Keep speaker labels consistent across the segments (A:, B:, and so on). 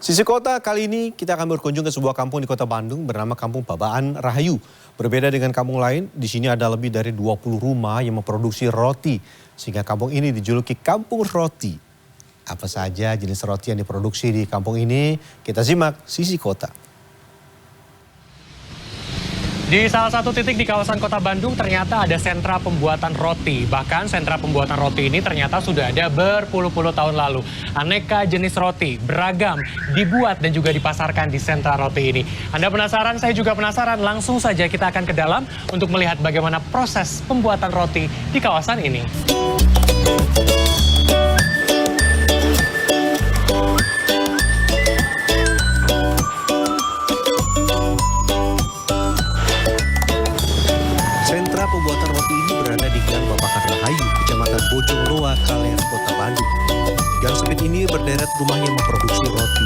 A: Sisi kota kali ini kita akan berkunjung ke sebuah kampung di kota Bandung bernama Kampung Babaan Rahayu. Berbeda dengan kampung lain, di sini ada lebih dari 20 rumah yang memproduksi roti. Sehingga kampung ini dijuluki Kampung Roti. Apa saja jenis roti yang diproduksi di kampung ini? Kita simak Sisi Kota.
B: Di salah satu titik di kawasan kota Bandung ternyata ada sentra pembuatan roti. Bahkan sentra pembuatan roti ini ternyata sudah ada berpuluh-puluh tahun lalu. Aneka jenis roti beragam dibuat dan juga dipasarkan di sentra roti ini. Anda penasaran? Saya juga penasaran. Langsung saja kita akan ke dalam untuk melihat bagaimana proses pembuatan roti di kawasan ini.
A: Pembuatan roti ini berada di Gang Babaan Rahayu, Kecamatan Bojongloa, Kalean, Kota Bandung. Gang sempit ini berderet rumah yang memproduksi roti.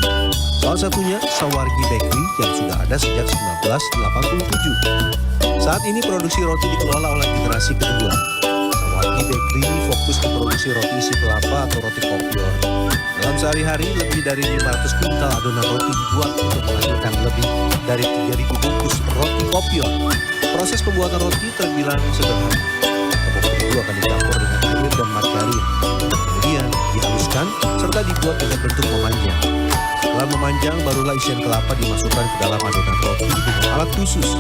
A: Salah satunya Sawargi Bakery yang sudah ada sejak 1987. Saat ini produksi roti dikelola oleh generasi kedua. Sawargi Bakery fokus ke produksi roti isi kelapa atau roti kopior. Dalam sehari-hari lebih dari 500 kuintal adonan roti dibuat untuk menghasilkan lebih dari 3.000 bungkus roti kopior. Proses pembuatan roti terbilang sederhana. Tepung terigu akan dicampur dengan air dan margarin. Kemudian dihaluskan serta dibuat dengan bentuk memanjang. Setelah memanjang, barulah isian kelapa dimasukkan ke dalam adonan roti dengan alat khusus.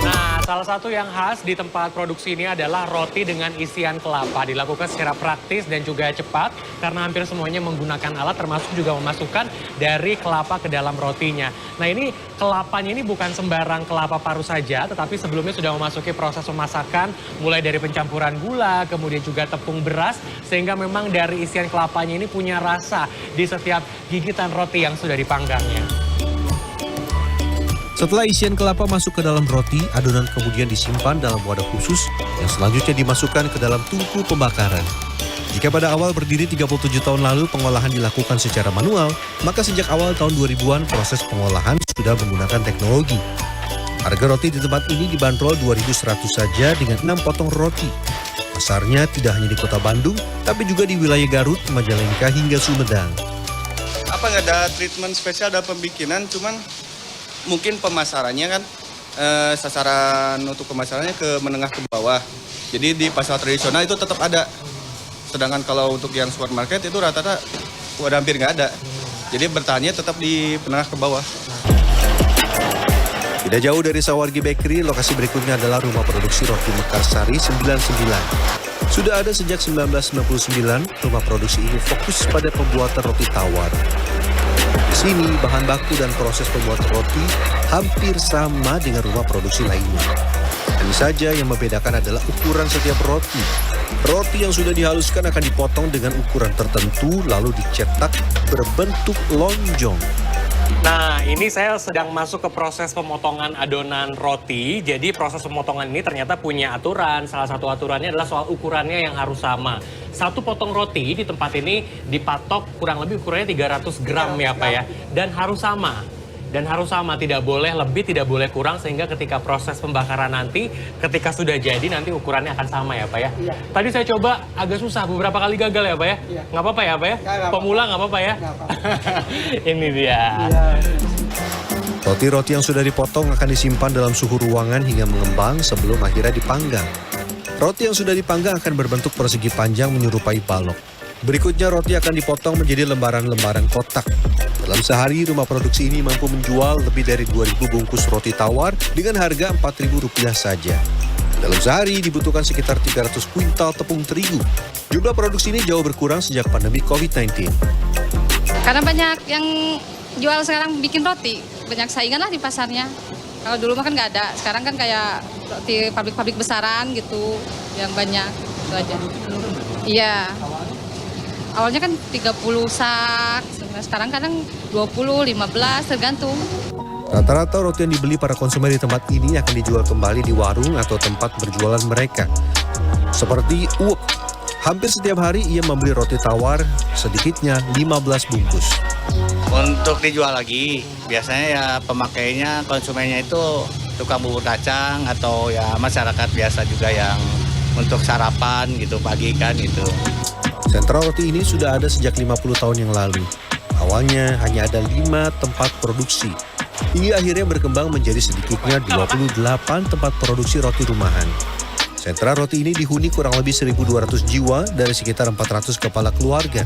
B: Nah, salah satu yang khas di tempat produksi ini adalah roti dengan isian kelapa. Dilakukan secara praktis dan juga cepat karena hampir semuanya menggunakan alat termasuk juga memasukkan dari kelapa ke dalam rotinya. Nah, ini kelapanya ini bukan sembarang kelapa parut saja, tetapi sebelumnya sudah memasuki proses pemasakan mulai dari pencampuran gula, kemudian juga tepung beras, sehingga memang dari isian kelapanya ini punya rasa di setiap gigitan roti yang sudah dipanggangnya.
A: Setelah isian kelapa masuk ke dalam roti, adonan kemudian disimpan dalam wadah khusus yang selanjutnya dimasukkan ke dalam tungku pembakaran. Jika pada awal berdiri 37 tahun lalu pengolahan dilakukan secara manual, maka sejak awal tahun 2000-an proses pengolahan sudah menggunakan teknologi. Harga roti di tempat ini dibanderol 2.100 saja dengan 6 potong roti. Pasarnya tidak hanya di kota Bandung, tapi juga di wilayah Garut, Majalengka hingga Sumedang.
C: Nggak ada treatment spesial dalam pembikinan, cuman mungkin pemasarannya kan sasaran untuk pemasarannya ke menengah ke bawah. Jadi di pasar tradisional itu tetap ada. Sedangkan kalau untuk yang supermarket itu rata-rata udah hampir nggak ada. Jadi bertahannya tetap di menengah ke bawah.
A: Tidak jauh dari Sawargi Bakery, lokasi berikutnya adalah rumah produksi roti Mekarsari 99. Sudah ada sejak 1999, rumah produksi ini fokus pada pembuatan roti tawar. Di sini, bahan baku dan proses pembuatan roti hampir sama dengan rumah produksi lainnya. Hanya saja yang membedakan adalah ukuran setiap roti. Roti yang sudah dihaluskan akan dipotong dengan ukuran tertentu, lalu dicetak berbentuk lonjong.
B: Nah, ini saya sedang masuk ke proses pemotongan adonan roti. Jadi proses pemotongan ini ternyata punya aturan. Salah satu aturannya adalah soal ukurannya yang harus sama. Satu potong roti di tempat ini dipatok kurang lebih ukurannya 300 gram ya Pak ya. Dan harus sama. Dan harus sama, tidak boleh lebih, tidak boleh kurang. Sehingga ketika proses pembakaran nanti, ketika sudah jadi nanti ukurannya akan sama ya Pak ya. Iya. Tadi saya coba agak susah, beberapa kali gagal ya Pak ya. Iya. Nggak apa-apa ya Pak ya? Pemula nggak apa-apa ya? Nggak apa-apa. Ini dia. Iya.
A: Roti-roti yang sudah dipotong akan disimpan dalam suhu ruangan hingga mengembang sebelum akhirnya dipanggang. Roti yang sudah dipanggang akan berbentuk persegi panjang menyerupai balok. Berikutnya roti akan dipotong menjadi lembaran-lembaran kotak. Dalam sehari, rumah produksi ini mampu menjual lebih dari 2.000 bungkus roti tawar dengan harga Rp4.000 saja. Dalam sehari dibutuhkan sekitar 300 kuintal tepung terigu. Jumlah produksi ini jauh berkurang sejak pandemi COVID-19.
D: Karena banyak yang jual sekarang bikin roti, banyak saingan lah di pasarnya. Kalau dulu mah kan nggak ada, sekarang kan kayak roti pabrik-pabrik besaran gitu, yang banyak, itu aja. Iya. Awalnya kan 30 sak, sekarang kadang 20, 15, tergantung.
A: Rata-rata roti yang dibeli para konsumen di tempat ini akan dijual kembali di warung atau tempat berjualan mereka. Seperti Uwep, hampir setiap hari ia membeli roti tawar sedikitnya 15 bungkus.
E: Untuk dijual lagi, biasanya ya pemakainya, konsumennya itu tukang bubur kacang atau ya masyarakat biasa juga yang untuk sarapan gitu pagi kan gitu.
A: Sentra roti ini sudah ada sejak 50 tahun yang lalu. Awalnya hanya ada 5 tempat produksi, hingga akhirnya berkembang menjadi sedikitnya 28 tempat produksi roti rumahan. Sentra roti ini dihuni kurang lebih 1.200 jiwa dari sekitar 400 kepala keluarga.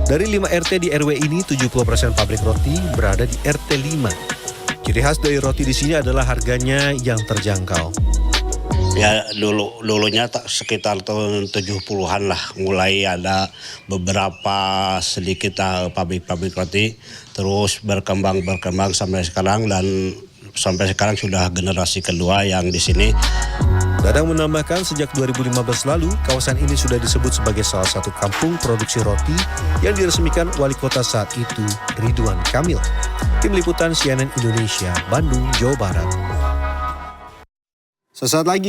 A: Dari 5 RT di RW ini, 70% pabrik roti berada di RT 5. Ciri khas dari roti di sini adalah harganya yang terjangkau.
F: Ya dulunya sekitar tahun 70-an lah mulai ada beberapa sedikit pabrik-pabrik roti, terus berkembang sampai sekarang, dan sampai sekarang sudah generasi kedua yang di sini.
A: Dadang menambahkan sejak 2015 lalu kawasan ini sudah disebut sebagai salah satu kampung produksi roti yang diresmikan wali kota saat itu, Ridwan Kamil. Tim Liputan CNN Indonesia, Bandung, Jawa Barat. Sesaat lagi